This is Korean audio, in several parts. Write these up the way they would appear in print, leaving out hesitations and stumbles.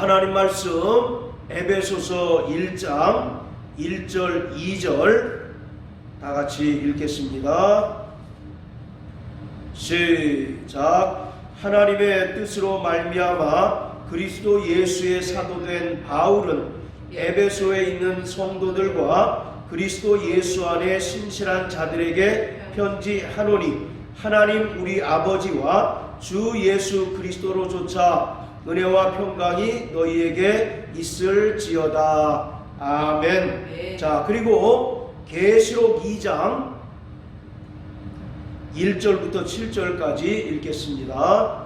하나님 말씀 에베소서 1장 1절 2절 다 같이 읽겠습니다. 시작. 하나님의 뜻으로 말미암아 그리스도 예수의 사도된 바울은 에베소에 있는 성도들과 그리스도 예수 안에 신실한 자들에게 편지하노니 하나님 우리 아버지와 주 예수 그리스도로조차 은혜와 평강이 너희에게 있을지어다. 아멘. 네. 자, 그리고 계시록 2장 1절부터 7절까지 읽겠습니다.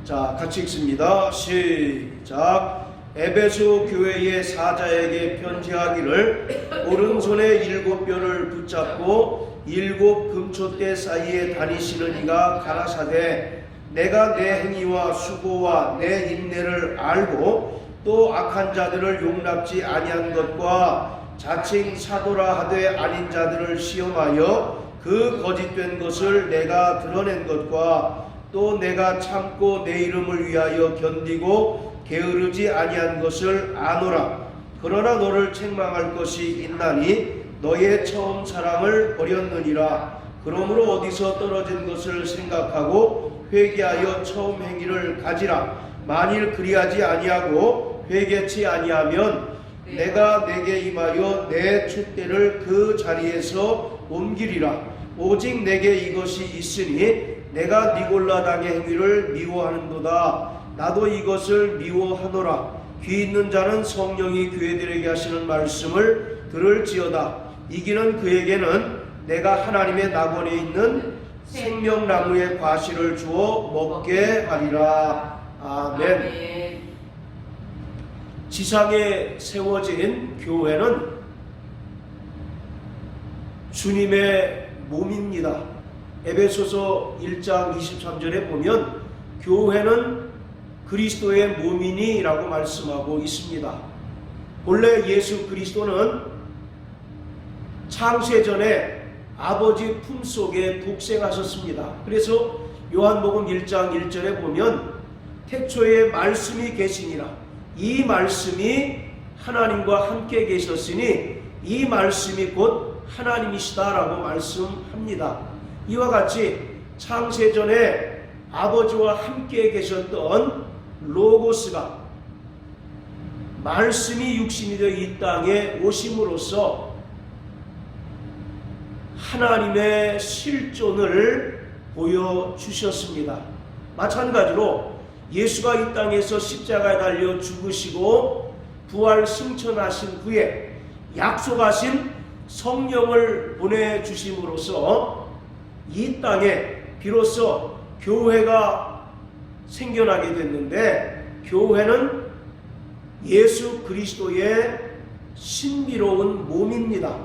자, 같이 읽습니다. 시작. 에베소 교회의 사자에게 편지하기를 오른손에 7뼈를 붙잡고 7 금초대 사이에 다니시는 이가 가라사대 내가 내 행위와 수고와 내 인내를 알고 또 악한 자들을 용납지 아니한 것과 자칭 사도라 하되 아닌 자들을 시험하여 그 거짓된 것을 내가 드러낸 것과 또 내가 참고 내 이름을 위하여 견디고 게으르지 아니한 것을 아노라. 그러나 너를 책망할 것이 있나니 너의 처음 사랑을 버렸느니라. 그러므로 어디서 떨어진 것을 생각하고 회개하여 처음 행위를 가지라. 만일 그리하지 아니하고 회개치 아니하면 내가 내게 임하여 내 촛대를 그 자리에서 옮기리라. 오직 내게 이것이 있으니 내가 니골라당의 행위를 미워하는도다. 나도 이것을 미워하노라. 귀 있는 자는 성령이 교회들에게 하시는 말씀을 들을지어다. 이기는 그에게는 내가 하나님의 낙원에 있는 생명나무의 과실을 주어 먹게 하리라. 아멘. 지상에 세워진 교회는 주님의 몸입니다. 에베소서 1장 23절에 보면 교회는 그리스도의 몸이니 라고 말씀하고 있습니다. 본래 예수 그리스도는 창세전에 아버지 품속에 독생하셨습니다. 그래서 요한복음 1장 1절에 보면 태초에 말씀이 계시니라. 이 말씀이 하나님과 함께 계셨으니 이 말씀이 곧 하나님이시다라고 말씀합니다. 이와 같이 창세전에 아버지와 함께 계셨던 로고스가 말씀이 육신이 되어 이 땅에 오심으로써 하나님의 실존을 보여주셨습니다. 마찬가지로 예수가 이 땅에서 십자가에 달려 죽으시고 부활 승천하신 후에 약속하신 성령을 보내주심으로써 이 땅에 비로소 교회가 생겨나게 됐는데, 교회는 예수 그리스도의 신비로운 몸입니다.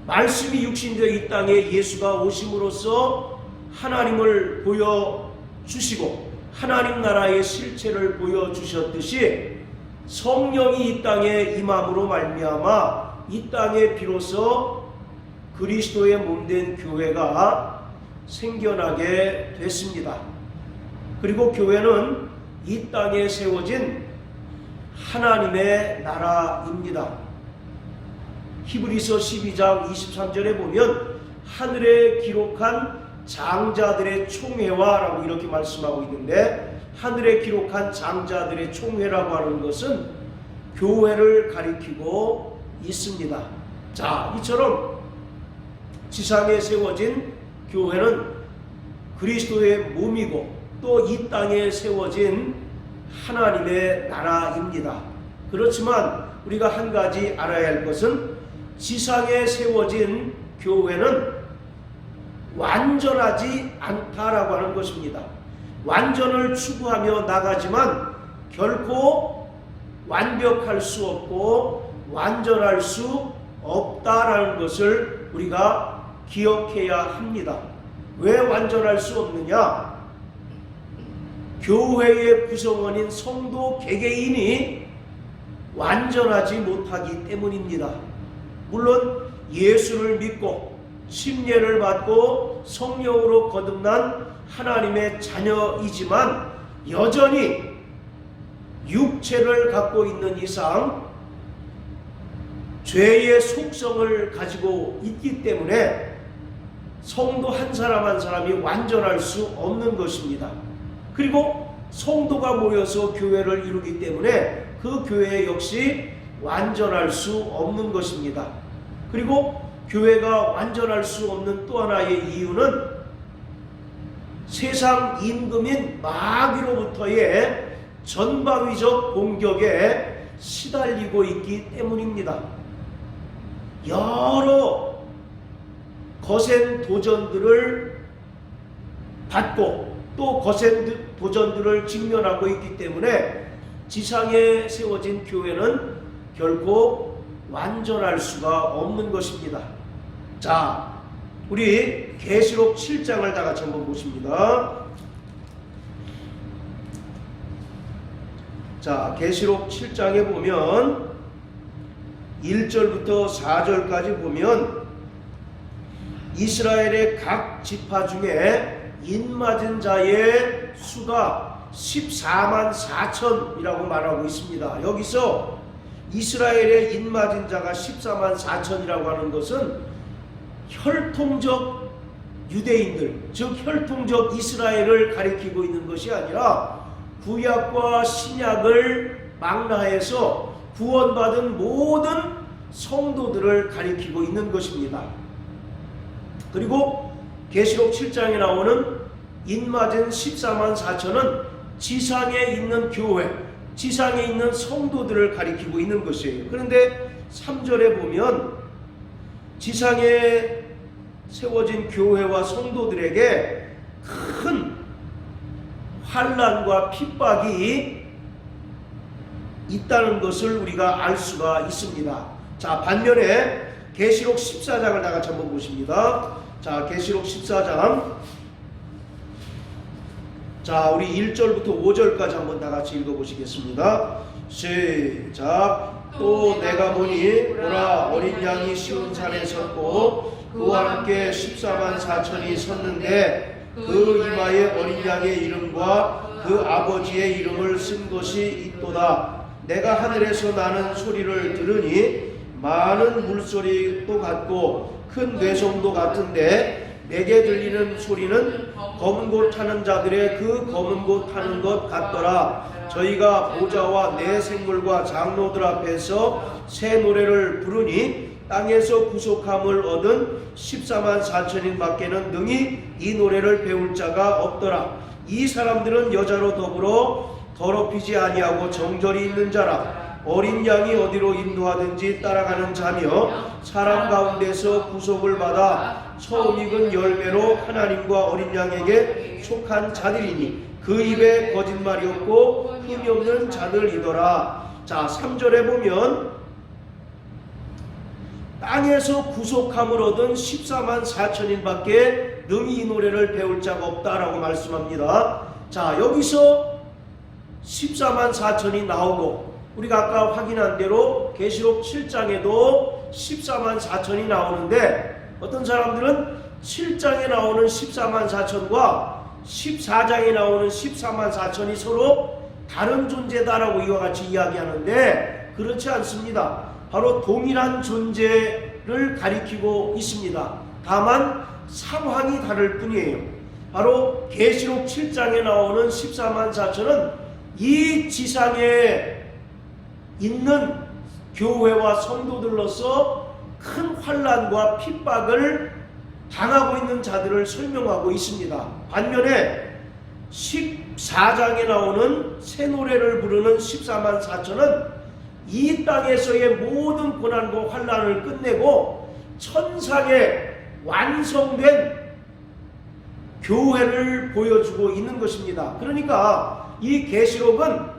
말씀이 육신되어 이 땅에 예수가 오심으로써 하나님을 보여주시고 하나님 나라의 실체를 보여주셨듯이 성령이 이 땅에 임함으로 말미암아 이 땅에 비로소 그리스도의 몸된 교회가 생겨나게 됐습니다. 그리고 교회는 이 땅에 세워진 하나님의 나라입니다. 히브리서 12장 23절에 보면 하늘에 기록한 장자들의 총회와 라고 이렇게 말씀하고 있는데, 하늘에 기록한 장자들의 총회라고 하는 것은 교회를 가리키고 있습니다. 자, 이처럼 지상에 세워진 교회는 그리스도의 몸이고 또 이 땅에 세워진 하나님의 나라입니다. 그렇지만 우리가 한 가지 알아야 할 것은 지상에 세워진 교회는 완전하지 않다라고 하는 것입니다. 완전을 추구하며 나가지만 결코 완벽할 수 없고 완전할 수 없다라는 것을 우리가 기억해야 합니다. 왜 완전할 수 없느냐? 교회의 구성원인 성도 개개인이 완전하지 못하기 때문입니다. 물론 예수를 믿고 침례를 받고 성령으로 거듭난 하나님의 자녀이지만 여전히 육체를 갖고 있는 이상 죄의 속성을 가지고 있기 때문에 성도 한 사람 한 사람이 완전할 수 없는 것입니다. 그리고 성도가 모여서 교회를 이루기 때문에 그 교회 역시 완전할 수 없는 것입니다. 그리고 교회가 완전할 수 없는 또 하나의 이유는 세상 임금인 마귀로부터의 전방위적 공격에 시달리고 있기 때문입니다. 여러 거센 도전들을 받고 또 거센 도전들을 직면하고 있기 때문에 지상에 세워진 교회는 결코 완전할 수가 없는 것입니다. 자, 우리 계시록 7장을 다 같이 한번 보십니다. 자, 계시록 7장에 보면 1절부터 4절까지 보면 이스라엘의 각 지파 중에 인맞은 자의 수가 14만 4천이라고 말하고 있습니다. 여기서 이스라엘의 인맞은 자가 14만 4천이라고 하는 것은 혈통적 유대인들, 즉 혈통적 이스라엘을 가리키고 있는 것이 아니라 구약과 신약을 망라해서 구원받은 모든 성도들을 가리키고 있는 것입니다. 그리고 계시록 7장에 나오는 인맞은 14만 4천은 지상에 있는 교회, 지상에 있는 성도들을 가리키고 있는 것이에요. 그런데 3절에 보면 지상에 세워진 교회와 성도들에게 큰 환난과 핍박이 있다는 것을 우리가 알 수가 있습니다. 자, 반면에 계시록 14장을 다 같이 한번 보십니다. 자, 계시록 14장. 자, 우리 1절부터 5절까지 한번 다 같이 읽어보시겠습니다. 시작. 또 내가 보니 보라, 어린 양이 시온 산에 섰고 그와 함께 14만 4천이 섰는데 그 이마에 어린 양의 이름과 그 아버지의 이름을 쓴 것이 있도다. 내가 하늘에서 나는 소리를 들으니 많은 물소리도 같고 큰 뇌성도 같은데 내게 들리는 소리는 검은 곳 타는 자들의 그 검은 곳 타는 것 같더라. 저희가 보좌와 내 생물과 장로들 앞에서 새 노래를 부르니 땅에서 구속함을 얻은 14만 4천인 밖에는 능히 이 노래를 배울 자가 없더라. 이 사람들은 여자로 더불어 더럽히지 아니하고 정절이 있는 자라. 어린 양이 어디로 인도하든지 따라가는 자며 사람 가운데서 구속을 받아 처음 익은 열매로 하나님과 어린 양에게 속한 자들이니 그 입에 거짓말이 없고 흠이 없는 자들이더라. 자, 3절에 보면 땅에서 구속함을 얻은 14만 4천인 밖에 능히 이 노래를 배울 자가 없다라고 말씀합니다. 자, 여기서 14만 4천이 나오고 우리가 아까 확인한 대로 계시록 7장에도 14만 4천이 나오는데 어떤 사람들은 7장에 나오는 14만 4천과 14장에 나오는 14만 4천이 서로 다른 존재다라고 이와 같이 이야기하는데 그렇지 않습니다. 바로 동일한 존재를 가리키고 있습니다. 다만 상황이 다를 뿐이에요. 바로 계시록 7장에 나오는 14만 4천은 이 지상에 있는 교회와 성도들로서 큰 환난과 핍박을 당하고 있는 자들을 설명하고 있습니다. 반면에 14장에 나오는 새 노래를 부르는 14만 4천은 이 땅에서의 모든 고난과 환난을 끝내고 천상에 완성된 교회를 보여주고 있는 것입니다. 그러니까 이 계시록은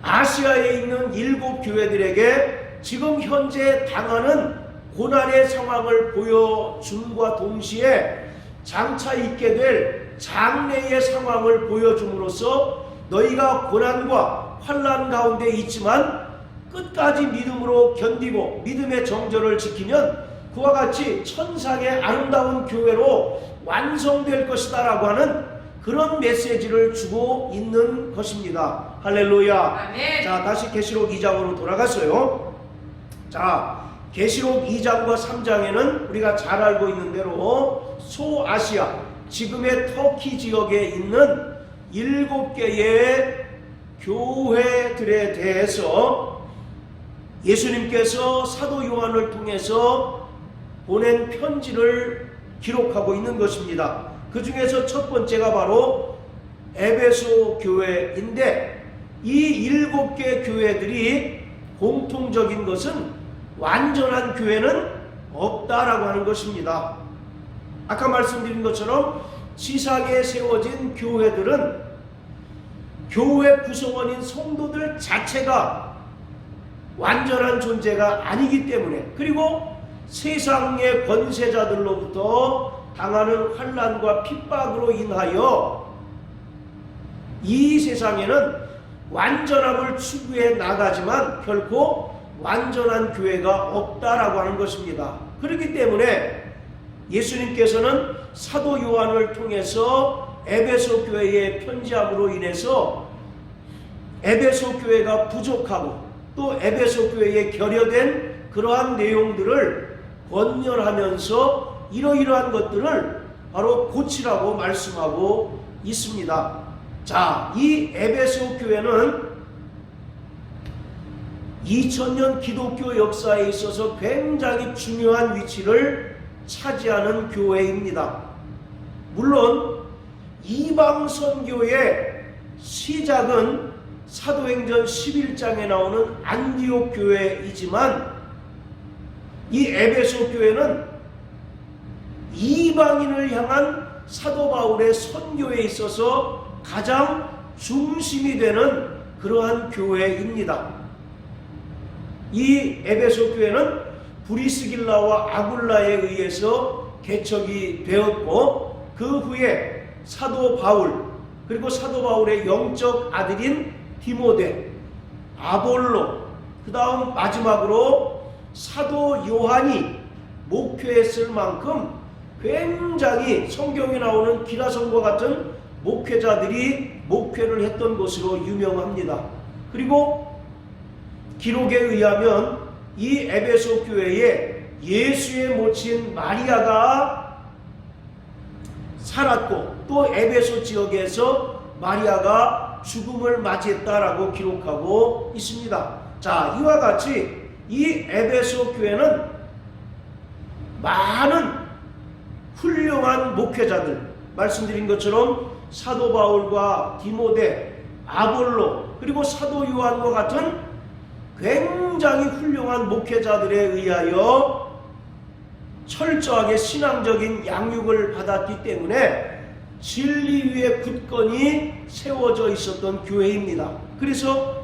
아시아에 있는 7교회들에게 지금 현재 당하는 고난의 상황을 보여줌과 동시에 장차 있게 될 장래의 상황을 보여줌으로써 너희가 고난과 환난 가운데 있지만 끝까지 믿음으로 견디고 믿음의 정절을 지키면 그와 같이 천상의 아름다운 교회로 완성될 것이다 라고 하는 그런 메시지를 주고 있는 것입니다. 할렐루야. 아멘. 자, 다시 계시록 2장으로 돌아갔어요. 자, 계시록 2장과 3장에는 우리가 잘 알고 있는 대로 소아시아, 지금의 터키 지역에 있는 7개의 교회들에 대해서 예수님께서 사도 요한을 통해서 보낸 편지를 기록하고 있는 것입니다. 그 중에서 첫 번째가 바로 에베소 교회인데, 이 7개 교회들이 공통적인 것은 완전한 교회는 없다라고 하는 것입니다. 아까 말씀드린 것처럼 지상에 세워진 교회들은 교회 구성원인 성도들 자체가 완전한 존재가 아니기 때문에, 그리고 세상의 권세자들로부터 당하는 환난과 핍박으로 인하여 이 세상에는 완전함을 추구해 나가지만 결코 완전한 교회가 없다라고 하는 것입니다. 그렇기 때문에 예수님께서는 사도 요한을 통해서 에베소 교회에 편지함으로 인해서 에베소 교회가 부족하고 또 에베소 교회에 결여된 그러한 내용들을 권면하면서 이러이러한 것들을 바로 고치라고 말씀하고 있습니다. 자, 이 에베소 교회는 2000년 기독교 역사에 있어서 굉장히 중요한 위치를 차지하는 교회입니다. 물론 이방 선교의 시작은 사도행전 11장에 나오는 안디옥 교회이지만, 이 에베소 교회는 이방인을 향한 사도 바울의 선교에 있어서 가장 중심이 되는 그러한 교회입니다. 이 에베소 교회는 브리스길라와 아굴라에 의해서 개척이 되었고, 그 후에 사도 바울, 그리고 사도 바울의 영적 아들인 디모데, 아볼로, 그 다음 마지막으로 사도 요한이 목회했을 만큼 굉장히 성경에 나오는 기라성과 같은 목회자들이 목회를 했던 것으로 유명합니다. 그리고 기록에 의하면 이 에베소 교회에 예수의 모친 마리아가 살았고, 또 에베소 지역에서 마리아가 죽음을 맞이했다라고 기록하고 있습니다. 자, 이와 같이 이 에베소 교회는 많은 훌륭한 목회자들, 말씀드린 것처럼 사도 바울과 디모데, 아볼로, 그리고 사도 요한과 같은 굉장히 훌륭한 목회자들에 의하여 철저하게 신앙적인 양육을 받았기 때문에 진리 위에 굳건히 세워져 있었던 교회입니다. 그래서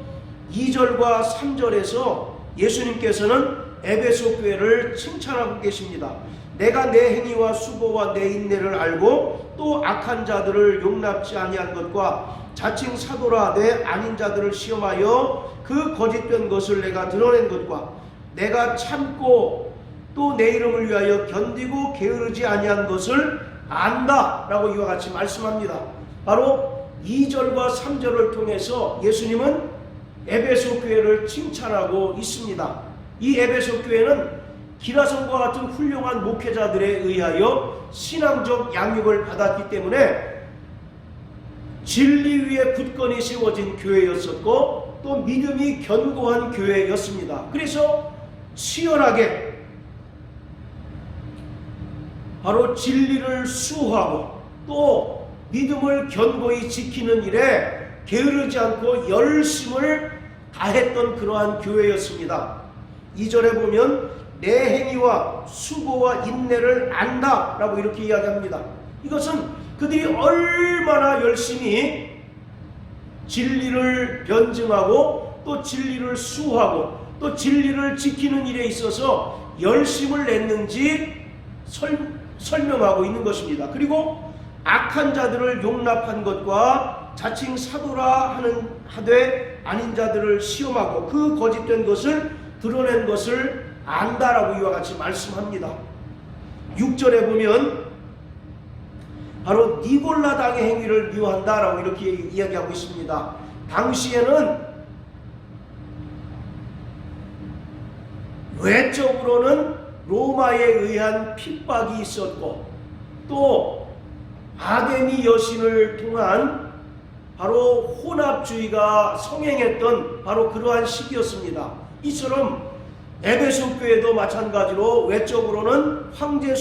2절과 3절에서 예수님께서는 에베소 교회를 칭찬하고 계십니다. 내가 내 행위와 수고와 내 인내를 알고 또 악한 자들을 용납지 아니한 것과 자칭 사도라 내 아닌 자들을 시험하여 그 거짓된 것을 내가 드러낸 것과 내가 참고 또 내 이름을 위하여 견디고 게으르지 아니한 것을 안다 라고 이와 같이 말씀합니다. 바로 2절과 3절을 통해서 예수님은 에베소 교회를 칭찬하고 있습니다. 이 에베소 교회는 기라성과 같은 훌륭한 목회자들에 의하여 신앙적 양육을 받았기 때문에 진리 위에 굳건히 세워진 교회였었고, 또 믿음이 견고한 교회였습니다. 그래서 치열하게 바로 진리를 수호하고 또 믿음을 견고히 지키는 일에 게으르지 않고 열심을 다했던 그러한 교회였습니다. 2절에 보면 내 행위와 수고와 인내를 안다 라고 이렇게 이야기합니다. 이것은 그들이 얼마나 열심히 진리를 변증하고 또 진리를 수호하고 또 진리를 지키는 일에 있어서 열심을 냈는지 설명하고 있는 것입니다. 그리고 악한 자들을 용납한 것과 자칭 사도라 하되 아닌 자들을 시험하고 그 거짓된 것을 드러낸 것을 안다라고 이와 같이 말씀합니다. 6절에 보면 바로 니골라당의 행위를 미워한다라고 이렇게 이야기하고 있습니다. 당시에는 외적으로는 로마에 의한 핍박이 있었고 또 아데미 여신을 통한 바로 혼합주의가 성행했던 바로 그러한 시기였습니다. 이처럼 에베소 교회도 마찬가지로 외적으로는 황제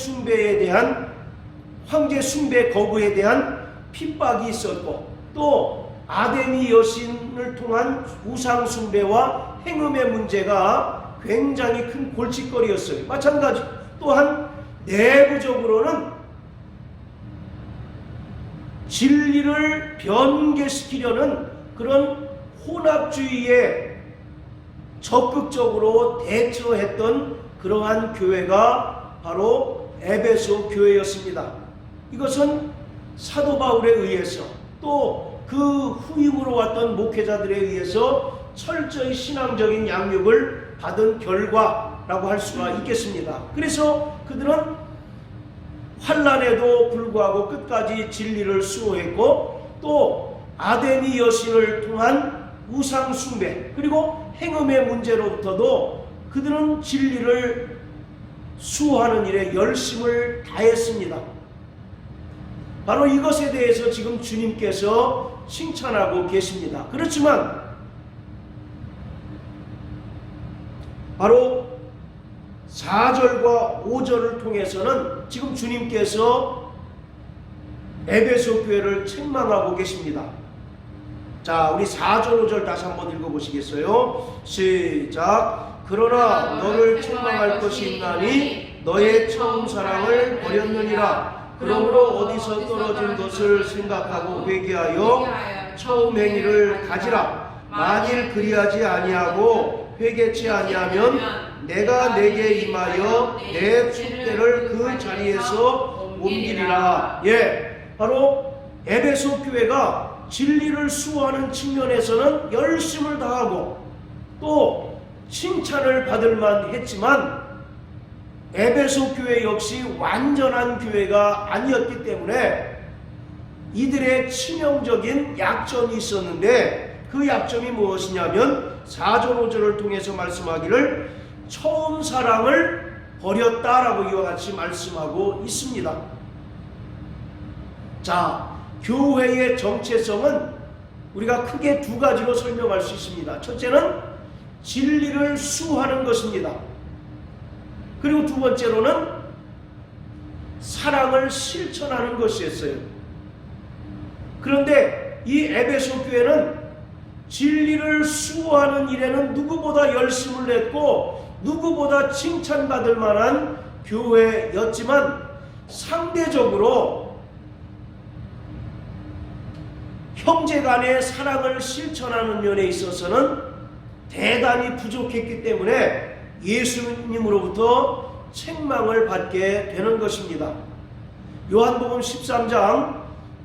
숭배 거부에 대한 핍박이 있었고 또 아데미 여신을 통한 우상 숭배와 행음의 문제가 굉장히 큰 골칫거리였어요. 마찬가지 또한 내부적으로는 진리를 변개시키려는 그런 혼합주의에 적극적으로 대처했던 그러한 교회가 바로 에베소 교회였습니다. 이것은 사도 바울에 의해서 또 그 후임으로 왔던 목회자들에 의해서 철저히 신앙적인 양육을 받은 결과라고 할 수가 있겠습니다. 그래서 그들은 환난에도 불구하고 끝까지 진리를 수호했고 또 아데미 여신을 통한 우상 숭배 그리고 행음의 문제로부터도 그들은 진리를 수호하는 일에 열심을 다했습니다. 바로 이것에 대해서 지금 주님께서 칭찬하고 계십니다. 그렇지만 바로 4절과 5절을 통해서는 지금 주님께서 에베소 교회를 책망하고 계십니다. 자, 우리 4절 5절 다시 한번 읽어보시겠어요? 시작. 그러나 너를 책망할 것이 있나니 너의 처음 사랑을 버렸느니라. 그러므로 어디서 떨어진 것을 생각하고 회개하여 처음 행위를 가지라. 만일 그리하지 아니하고 회개치 아니하면 내가 내게 임하여 내 촛대를 그 자리에서 옮기리라. 바로 에베소 교회가 진리를 수호하는 측면에서는 열심을 다하고 또 칭찬을 받을 만했지만 에베소 교회 역시 완전한 교회가 아니었기 때문에 이들의 치명적인 약점이 있었는데 그 약점이 무엇이냐면 4절 5절을 통해서 말씀하기를 처음 사랑을 버렸다라고 이와 같이 말씀하고 있습니다. 자, 교회의 정체성은 우리가 크게 두 가지로 설명할 수 있습니다. 첫째는 진리를 수호하는 것입니다. 그리고 두 번째로는 사랑을 실천하는 것이었어요. 그런데 이 에베소 교회는 진리를 수호하는 일에는 누구보다 열심을 냈고 누구보다 칭찬받을 만한 교회였지만 상대적으로 형제간의 사랑을 실천하는 면에 있어서는 대단히 부족했기 때문에 예수님으로부터 책망을 받게 되는 것입니다. 요한복음 13장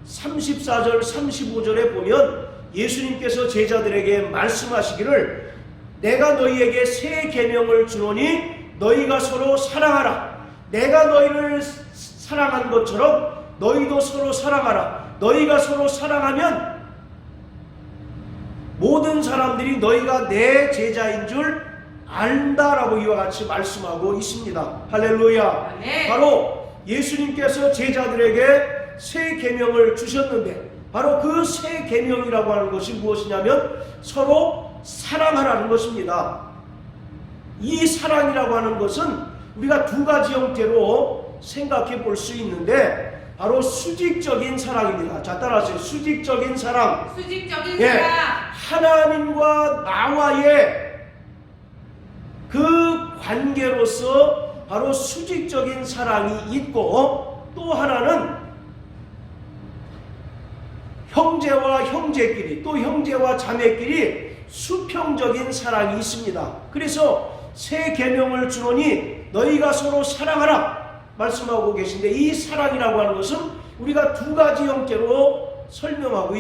34절 35절에 보면 예수님께서 제자들에게 말씀하시기를 내가 너희에게 새 계명을 주노니 너희가 서로 사랑하라. 내가 너희를 사랑한 것처럼 너희도 서로 사랑하라. 너희가 서로 사랑하면 모든 사람들이 너희가 내 제자인 줄 안다라고 이와 같이 말씀하고 있습니다. 할렐루야. 네. 바로 예수님께서 제자들에게 새 계명을 주셨는데 바로 그 새 계명이라고 하는 것이 무엇이냐면 서로 사랑하라는 것입니다. 이 사랑이라고 하는 것은 우리가 두 가지 형태로 생각해 볼 수 있는데 바로 수직적인 사랑입니다. 자, 따라하세요. 수직적인 사랑. 수직적인 사랑. 하나님과 나와의 그 관계로서 바로 수직적인 사랑이 있고 또 하나는 형제와 형제끼리 또 형제와 자매끼리 수평적인 사랑이 있습니다. 그래서 새 계명을 주노니 너희가 서로 사랑하라 말씀하고 계신데 이 사랑이라고 하는 것은 우리가 두 가지 형태로 설명하고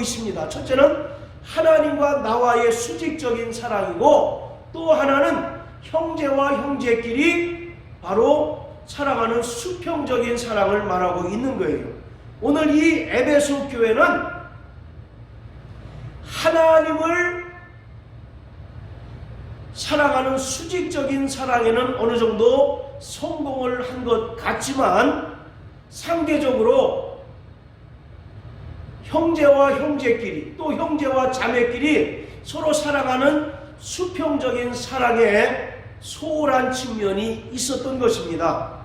있습니다. 첫째는 하나님과 나와의 수직적인 사랑이고 또 하나는 형제와 형제끼리 바로 사랑하는 수평적인 사랑을 말하고 있는 거예요. 오늘 이 에베소 교회는 하나님을 사랑하는 수직적인 사랑에는 어느 정도 성공을 한 것 같지만 상대적으로 형제와 형제끼리 또 형제와 자매끼리 서로 사랑하는 수평적인 사랑에 소홀한 측면이 있었던 것입니다.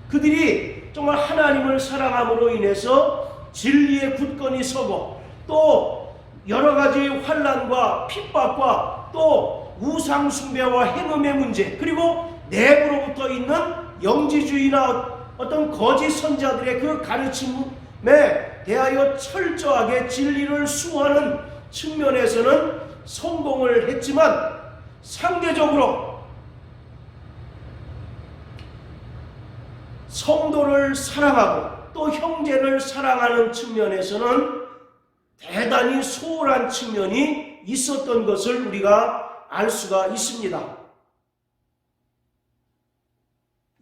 그들이 정말 하나님을 사랑함으로 인해서 진리에 굳건히 서고 또 여러 가지 환난과 핍박과 또 우상 숭배와 행음의 문제 그리고 내부로부터 있는 영지주의나 어떤 거짓 선자들의 그 가르침에 대하여 철저하게 진리를 수호하는 측면에서는 성공을 했지만 상대적으로 성도를 사랑하고 또 형제를 사랑하는 측면에서는 대단히 소홀한 측면이 있었던 것을 우리가 알 수가 있습니다.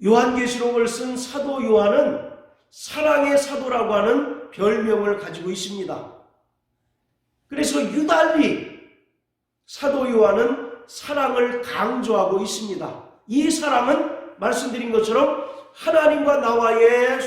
요한계시록을 쓴 사도 요한은 사랑의 사도라고 하는 별명을 가지고 있습니다. 그래서 유달리 사도 요한은 사랑을 강조하고 있습니다. 이 사랑은 말씀드린 것처럼 하나님과 나와의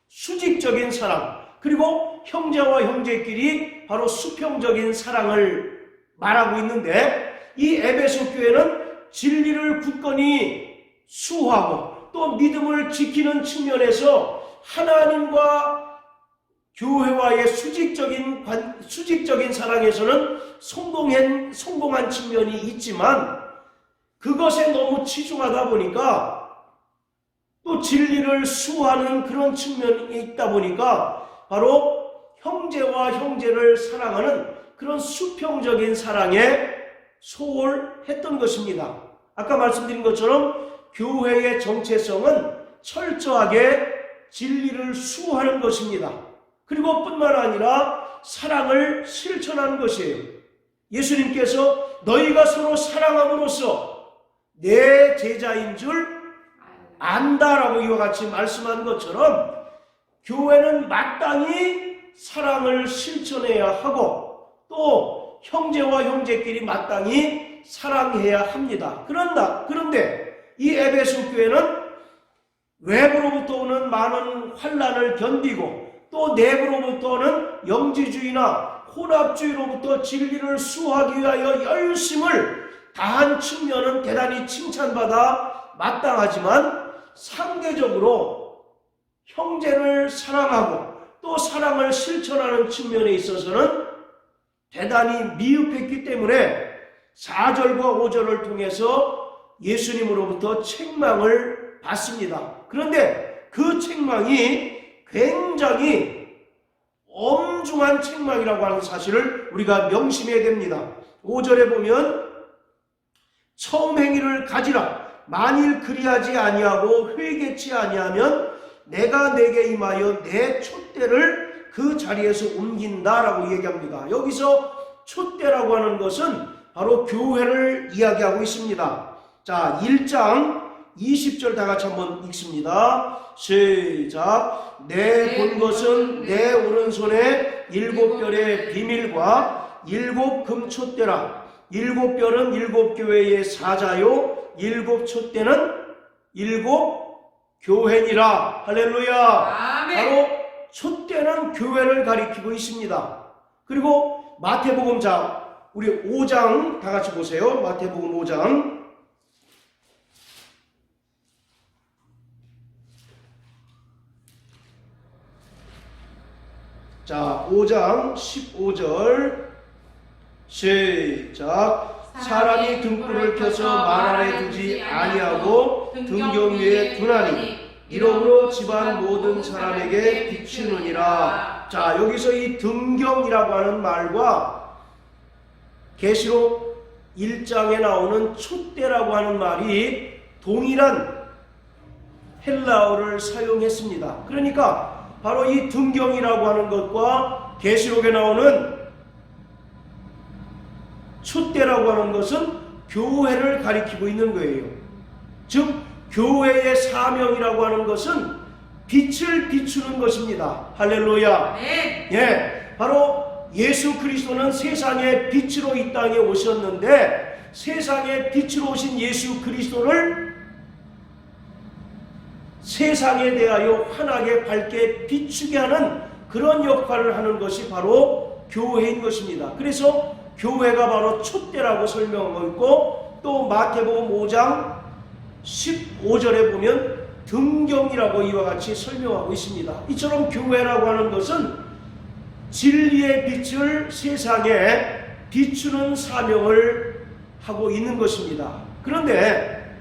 수직적인 사랑 그리고 형제와 형제끼리 바로 수평적인 사랑을 말하고 있는데 이 에베소 교회는 진리를 굳건히 수호하고 또 믿음을 지키는 측면에서 하나님과 교회와의 수직적인 사랑에서는 성공한 측면이 있지만 그것에 너무 치중하다 보니까 또 진리를 수호하는 그런 측면이 있다 보니까 바로 형제와 형제를 사랑하는 그런 수평적인 사랑에 소홀했던 것입니다. 아까 말씀드린 것처럼 교회의 정체성은 철저하게 진리를 수호하는 것입니다. 그리고 뿐만 아니라 사랑을 실천하는 것이에요. 예수님께서 너희가 서로 사랑함으로써 내 제자인 줄 안다라고 이와 같이 말씀한 것처럼 교회는 마땅히 사랑을 실천해야 하고 또 형제와 형제끼리 마땅히 사랑해야 합니다. 그런데 이 에베소 교회는 외부로부터 오는 많은 환난을 견디고 또 내부로부터 오는 영지주의나 혼합주의로부터 진리를 수호하기 위하여 열심을 다한 측면은 대단히 칭찬받아 마땅하지만 상대적으로 형제를 사랑하고 또 사랑을 실천하는 측면에 있어서는 대단히 미흡했기 때문에 4절과 5절을 통해서 예수님으로부터 책망을 받습니다. 그런데 그 책망이 굉장히 엄중한 책망이라고 하는 사실을 우리가 명심해야 됩니다. 5절에 보면 처음 행위를 가지라. 만일 그리하지 아니하고 회개치 아니하면 내가 내게 임하여 내 촛대를 그 자리에서 옮긴다라고 얘기합니다. 여기서 촛대라고 하는 것은 바로 교회를 이야기하고 있습니다. 자, 1장 20절 다 같이 한번 읽습니다. 시작. 내 본 것은 내 오른손에 7별의 비밀과 7 금촛대라. 7별은 7 교회의 사자요 7 촛대는 7 교회니라. 할렐루야. 아멘. 바로 촛대는 교회를 가리키고 있습니다. 그리고 마태복음 우리 5장 다 같이 보세요. 마태복음 5장. 자, 5장 15절 시작. 사람이 등불을 켜서 말 아래 두지 아니하고 등경 위에 두나니 이러므로 집안 모든 사람에게 비추느니라. 자, 여기서 이 등경이라고 하는 말과 계시록 1장에 나오는 촛대라고 하는 말이 동일한 헬라어를 사용했습니다. 그러니까 바로 이 등경이라고 하는 것과 계시록에 나오는 촛대라고 하는 것은 교회를 가리키고 있는 거예요. 즉 교회의 사명이라고 하는 것은 빛을 비추는 것입니다. 할렐루야. 네. 예, 바로 예수 그리스도는 세상의 빛으로 이 땅에 오셨는데 세상의 빛으로 오신 예수 그리스도를 세상에 대하여 환하게 밝게 비추게 하는 그런 역할을 하는 것이 바로 교회인 것입니다. 그래서 교회가 바로 촛대라고 설명하고 있고, 또 마태복음 5장 15절에 보면 등경이라고 이와 같이 설명하고 있습니다. 이처럼 교회라고 하는 것은 진리의 빛을 세상에 비추는 사명을 하고 있는 것입니다. 그런데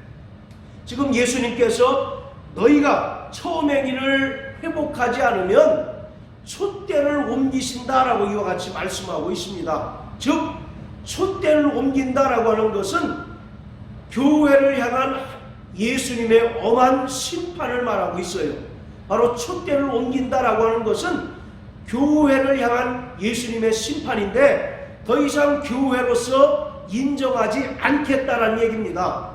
지금 예수님께서 너희가 처음 행위를 회복하지 않으면 촛대를 옮기신다라고 이와 같이 말씀하고 있습니다. 즉 촛대를 옮긴다라고 하는 것은 교회를 향한 예수님의 엄한 심판을 말하고 있어요. 바로 촛대를 옮긴다라고 하는 것은 교회를 향한 예수님의 심판인데 더 이상 교회로서 인정하지 않겠다라는 얘기입니다.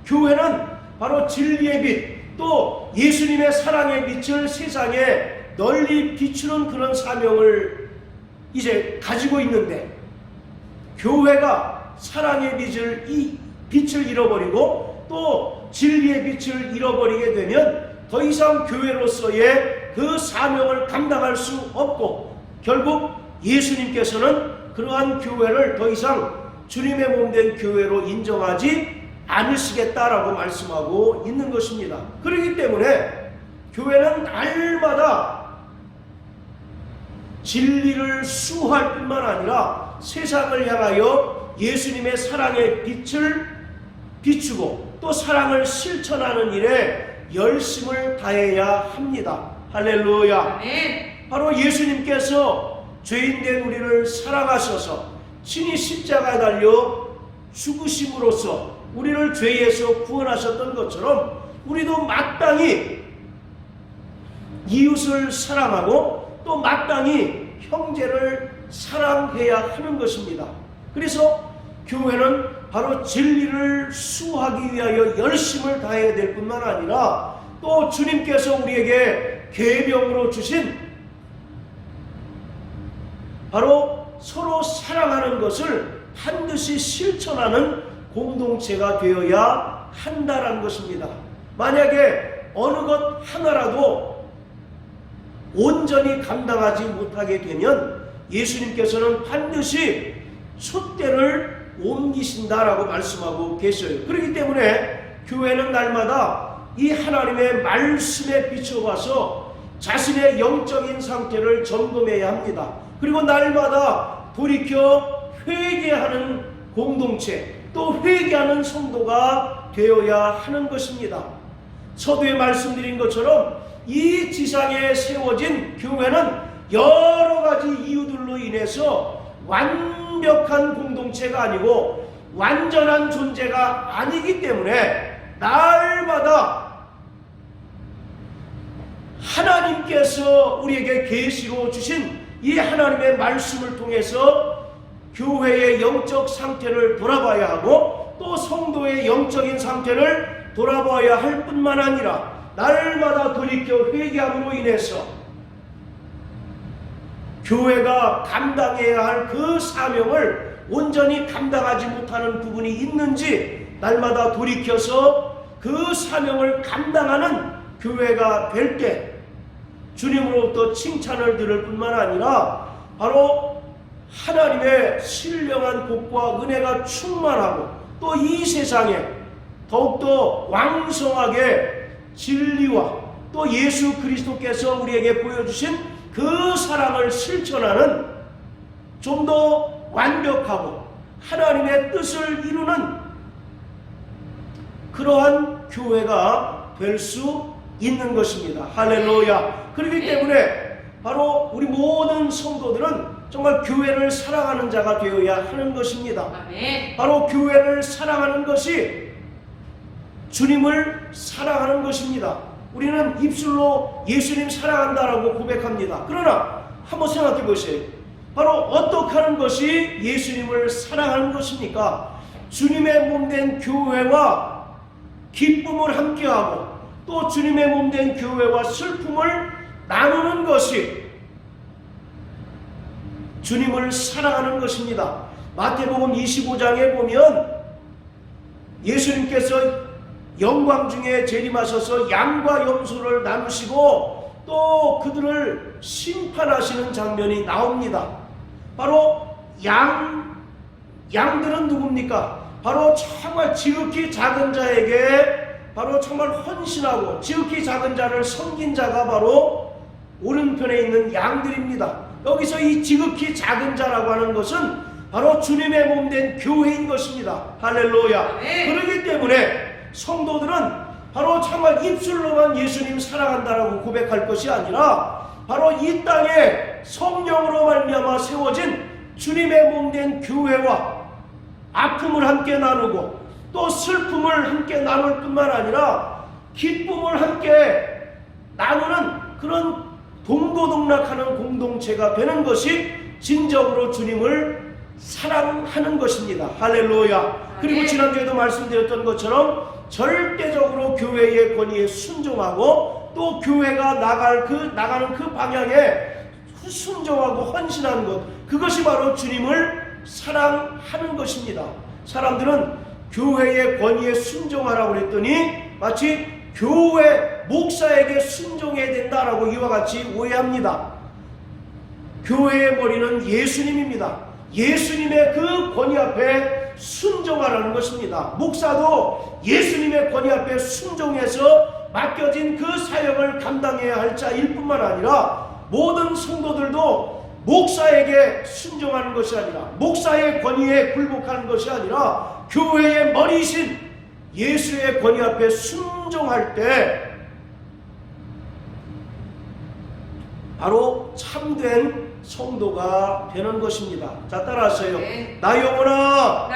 교회는 바로 진리의 빛, 또 예수님의 사랑의 빛을 세상에 널리 비추는 그런 사명을 이제 가지고 있는데, 교회가 사랑의 빛을 잃어버리고 또 진리의 빛을 잃어버리게 되면 더 이상 교회로서의 그 사명을 감당할 수 없고, 결국 예수님께서는 그러한 교회를 더 이상 주님의 몸된 교회로 인정하지 않으시겠다라고 말씀하고 있는 것입니다. 그렇기 때문에 교회는 날마다 진리를 수호할 뿐만 아니라 세상을 향하여 예수님의 사랑의 빛을 비추고 또 사랑을 실천하는 일에 열심을 다해야 합니다. 할렐루야. 네. 바로 예수님께서 죄인된 우리를 사랑하셔서 친히 십자가에 달려 죽으심으로써 우리를 죄에서 구원하셨던 것처럼 우리도 마땅히 이웃을 사랑하고 또 마땅히 형제를 사랑해야 하는 것입니다. 그래서 교회는 바로 진리를 수호하기 위하여 열심을 다해야 될 뿐만 아니라 또 주님께서 우리에게 계명으로 주신 바로 서로 사랑하는 것을 반드시 실천하는 공동체가 되어야 한다는 것입니다. 만약에 어느 것 하나라도 온전히 감당하지 못하게 되면 예수님께서는 반드시 촛대를 옮기신다라고 말씀하고 계셔요. 그렇기 때문에 교회는 날마다 이 하나님의 말씀에 비춰봐서 자신의 영적인 상태를 점검해야 합니다. 그리고 날마다 돌이켜 회개하는 공동체, 또 회개하는 성도가 되어야 하는 것입니다. 서두에 말씀드린 것처럼 이 지상에 세워진 교회는 여러 가지 이유들로 인해서 완벽한 공동체가 아니고 완전한 존재가 아니기 때문에 날마다 하나님께서 우리에게 계시로 주신 이 하나님의 말씀을 통해서 교회의 영적 상태를 돌아봐야 하고 또 성도의 영적인 상태를 돌아봐야 할 뿐만 아니라 날마다 돌이켜 회개함으로 인해서 교회가 감당해야 할 그 사명을 온전히 감당하지 못하는 부분이 있는지 날마다 돌이켜서 그 사명을 감당하는 교회가 될 때 주님으로부터 칭찬을 들을 뿐만 아니라 바로 하나님의 신령한 복과 은혜가 충만하고 또 이 세상에 더욱더 왕성하게 진리와 또 예수 그리스도께서 우리에게 보여주신 그 사랑을 실천하는 좀 더 완벽하고 하나님의 뜻을 이루는 그러한 교회가 될 수 있는 것입니다. 할렐루야. 그렇기 때문에 바로 우리 모든 성도들은 정말 교회를 사랑하는 자가 되어야 하는 것입니다. 바로 교회를 사랑하는 것이 주님을 사랑하는 것입니다. 우리는 입술로 예수님 사랑한다라고 고백합니다. 그러나 한번 생각해 보세요. 바로 어떻게 하는 것이 예수님을 사랑하는 것입니까? 주님의 몸된 교회와 기쁨을 함께하고 또 주님의 몸된 교회와 슬픔을 나누는 것이 주님을 사랑하는 것입니다. 마태복음 25장에 보면 예수님께서 영광 중에 재림하셔서 양과 염소를 나누시고 또 그들을 심판하시는 장면이 나옵니다. 바로 양들은 누굽니까? 바로 정말 지극히 작은 자에게 바로 정말 헌신하고 지극히 작은 자를 섬긴 자가 바로 오른편에 있는 양들입니다. 여기서 이 지극히 작은 자라고 하는 것은 바로 주님의 몸된 교회인 것입니다. 할렐루야. 그렇기 때문에 성도들은 바로 정말 입술로만 예수님 사랑한다라고 고백할 것이 아니라 바로 이 땅에 성령으로 말미암아 세워진 주님의 몸된 교회와 아픔을 함께 나누고 또 슬픔을 함께 나눌 뿐만 아니라 기쁨을 함께 나누는 그런 동고동락하는 공동체가 되는 것이 진정으로 주님을 사랑하는 것입니다. 할렐루야. 그리고 지난주에도 말씀드렸던 것처럼 절대적으로 교회의 권위에 순종하고 또 교회가 나가는 그 방향에 순종하고 헌신하는 것, 그것이 바로 주님을 사랑하는 것입니다. 사람들은 교회의 권위에 순종하라고 그랬더니 마치 교회 목사에게 순종해야 된다라고 이와 같이 오해합니다. 교회의 머리는 예수님입니다. 예수님의 그 권위 앞에 순종하라는 것입니다. 목사도 예수님의 권위 앞에 순종해서 맡겨진 그 사역을 감당해야 할 자일 뿐만 아니라 모든 성도들도 목사에게 순종하는 것이 아니라 목사의 권위에 굴복하는 것이 아니라 교회의 머리이신 예수의 권위 앞에 순종할 때 바로 참된 성도가 되는 것입니다. 자, 따라하세요. 네. 나 영혼아,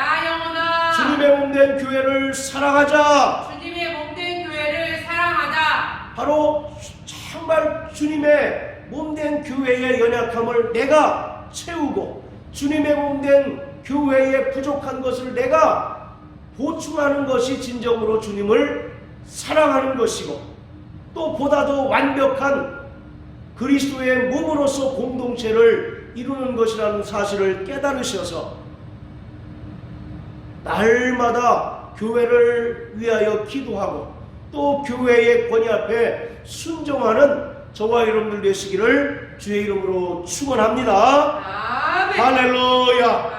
주님의 몸된 교회를 사랑하자. 주님의 몸된 교회를 사랑하자. 바로 정말 주님의 몸된 교회의 연약함을 내가 채우고 주님의 몸된 교회의 부족한 것을 내가 보충하는 것이 진정으로 주님을 사랑하는 것이고 또 보다 더 완벽한 그리스도의 몸으로서 공동체를 이루는 것이라는 사실을 깨달으셔서 날마다 교회를 위하여 기도하고 또 교회의 권위 앞에 순종하는 저와 여러분들 되시기를 주의 이름으로 축원합니다. 아멘. 할렐루야.